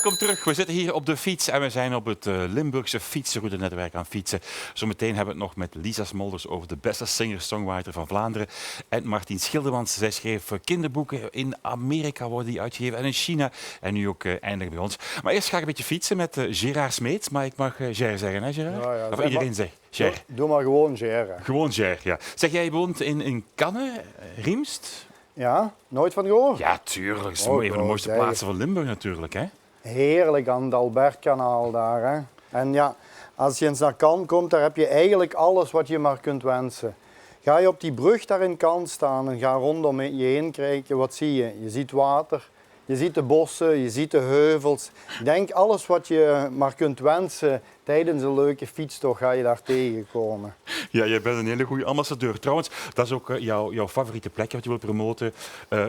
Welkom terug. We zitten hier op de fiets en we zijn op het Limburgse fietsenroutenetwerk aan fietsen. Zometeen hebben we het nog met Lisa Smolders over de beste singer-songwriter van Vlaanderen. En Martien Schildermans, zij schreef kinderboeken. In Amerika worden die uitgegeven en in China. En nu ook eindelijk bij ons. Maar eerst ga ik een beetje fietsen met Gérard Smeets. Maar ik mag Ger zeggen, hè Gérard? Ja, Of iedereen zegt Ger. Doe maar gewoon Ger. Gewoon Ger, ja. Zeg, jij woont in Canne, Riemst? Ja, nooit van gehoord? Ja, tuurlijk. Dat is een van de mooiste plaatsen van Limburg natuurlijk, hè? Heerlijk aan het Albertkanaal daar. Hè. En ja, als je eens naar Cannes komt, daar heb je eigenlijk alles wat je maar kunt wensen. Ga je op die brug daar in Cannes staan en ga rondom je heen kijken, wat zie je? Je ziet water, je ziet de bossen, je ziet de heuvels. Ik denk alles wat je maar kunt wensen tijdens een leuke fietstocht ga je daar tegenkomen. Ja, jij bent een hele goede ambassadeur. Trouwens, dat is ook jouw favoriete plekje wat je wilt promoten.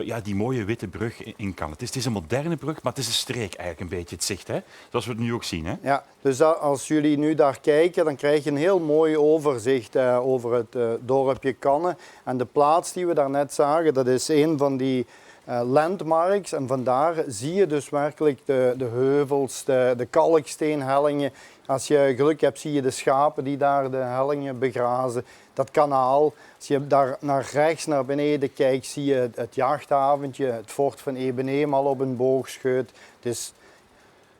Ja, die mooie witte brug in Cannes. Het is een moderne brug, maar het is een streek eigenlijk een beetje, het zicht, hè? Zoals we het nu ook zien, hè? Ja, dus als jullie nu daar kijken, dan krijg je een heel mooi overzicht over het dorpje Cannes. En de plaats die we daarnet zagen, dat is een van die landmarks. En vandaar zie je dus werkelijk de heuvels, de kalksteenhellingen. Als je geluk hebt, zie je de schapen die daar de hellingen begrazen. Dat kanaal. Als je daar naar rechts naar beneden kijkt, zie je het jachthaventje, het fort van Ebeneem al op een boogscheut. Het is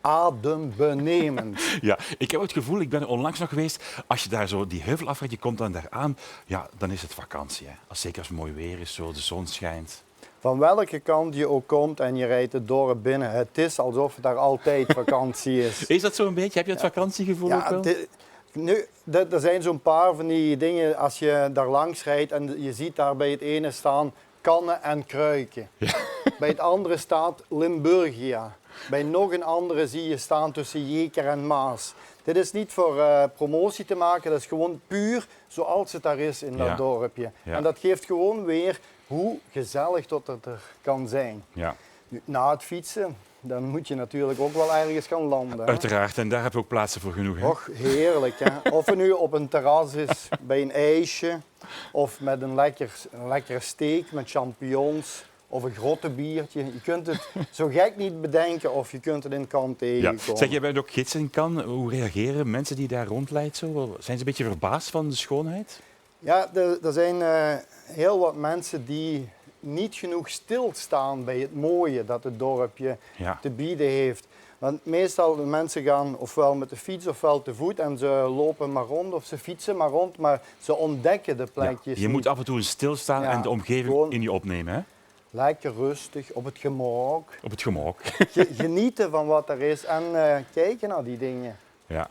adembenemend. Ja, ik heb het gevoel, ik ben er onlangs nog geweest, als je daar zo die heuvel afrijdt, je komt dan daar aan, ja, dan is het vakantie. Hè? Zeker als het mooi weer is, zo, de zon schijnt. Van welke kant je ook komt en je rijdt het dorp binnen, het is alsof daar altijd vakantie is. Is dat zo een beetje? Heb je het vakantiegevoel ook wel? Er zijn zo'n paar van die dingen, als je daar langs rijdt en je ziet daar bij het ene staan kannen en kruiken. Ja. Bij het andere staat Limburgia. Bij nog een andere zie je staan tussen Jeker en Maas. Dit is niet voor promotie te maken, dat is gewoon puur zoals het daar is in dat dorpje. Ja. En dat geeft gewoon weer hoe gezellig dat het er kan zijn. Ja. Na het fietsen, dan moet je natuurlijk ook wel ergens gaan landen. Uiteraard, en daar heb je ook plaatsen voor genoeg. Hè? Och, heerlijk. Hè? Of het nu op een terras is, bij een ijsje, of met een lekkere steak met champignons, of een grottenbiertje. Je kunt het zo gek niet bedenken of je kunt het in Cannes tegenkomen. Ja. Zeg, jij bent ook gids in Cannes. Hoe reageren mensen die daar rondleiden? Zijn ze een beetje verbaasd van de schoonheid? Ja, er zijn heel wat mensen die niet genoeg stilstaan bij het mooie dat het dorpje te bieden heeft. Want meestal de mensen gaan ofwel met de fiets ofwel te voet en ze lopen maar rond of ze fietsen maar rond, maar ze ontdekken de plekjes. Je moet af en toe stilstaan en de omgeving in je opnemen. Hè? Lekker rustig, op het gemak. Op het gemak. Genieten van wat er is en kijken naar die dingen. Ja.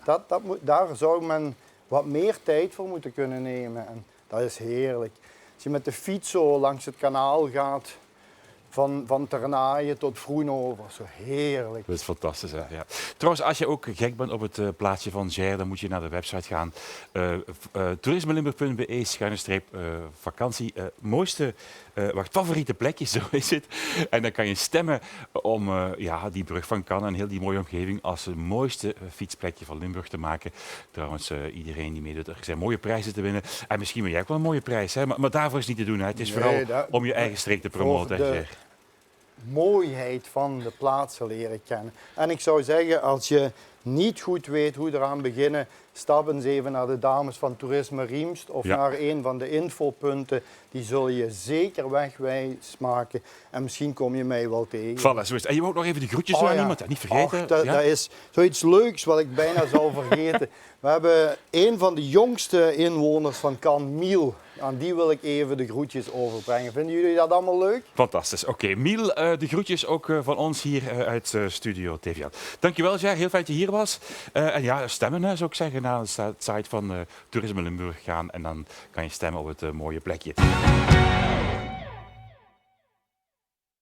Daar zou men wat meer tijd voor moeten kunnen nemen. En dat is heerlijk. Als je met de fiets zo langs het kanaal gaat, van Ternaaien tot Vroenhoven, zo heerlijk. Dat is fantastisch, hè? Ja. Trouwens, als je ook gek bent op het plaatsje van Ger, dan moet je naar de website gaan. toerismelimburg.be/vakantie. Mooiste, favoriete plekje, zo is het. En dan kan je stemmen om die brug van Cannes en heel die mooie omgeving als het mooiste fietsplekje van Limburg te maken. Trouwens, iedereen die meedoet, er zijn mooie prijzen te winnen. En misschien wil jij ook wel een mooie prijs, hè? Maar daarvoor is het niet te doen. Hè? Het is vooral om je eigen streek te promoten, hè, Ger. Mooiheid van de plaatsen leren kennen. En ik zou zeggen, als je niet goed weet hoe eraan beginnen, stap eens even naar de dames van Toerisme Riemst of naar een van de infopunten. Die zul je zeker wegwijs maken en misschien kom je mij wel tegen. Voilà, zo is het. En je wou ook nog even de groetjes doen aan iemand, niet vergeten. Dat is zoiets leuks wat ik bijna zou vergeten. We hebben een van de jongste inwoners van Cannes, Miel. Aan die wil ik even de groetjes overbrengen. Vinden jullie dat allemaal leuk? Fantastisch. Oké, Miel, de groetjes ook van ons hier uit Studio TVL. Dankjewel, Ger. Heel fijn dat je hier was. En ja, stemmen zou ik zeggen naar de site van Toerisme Limburg gaan. En dan kan je stemmen op het mooie plekje.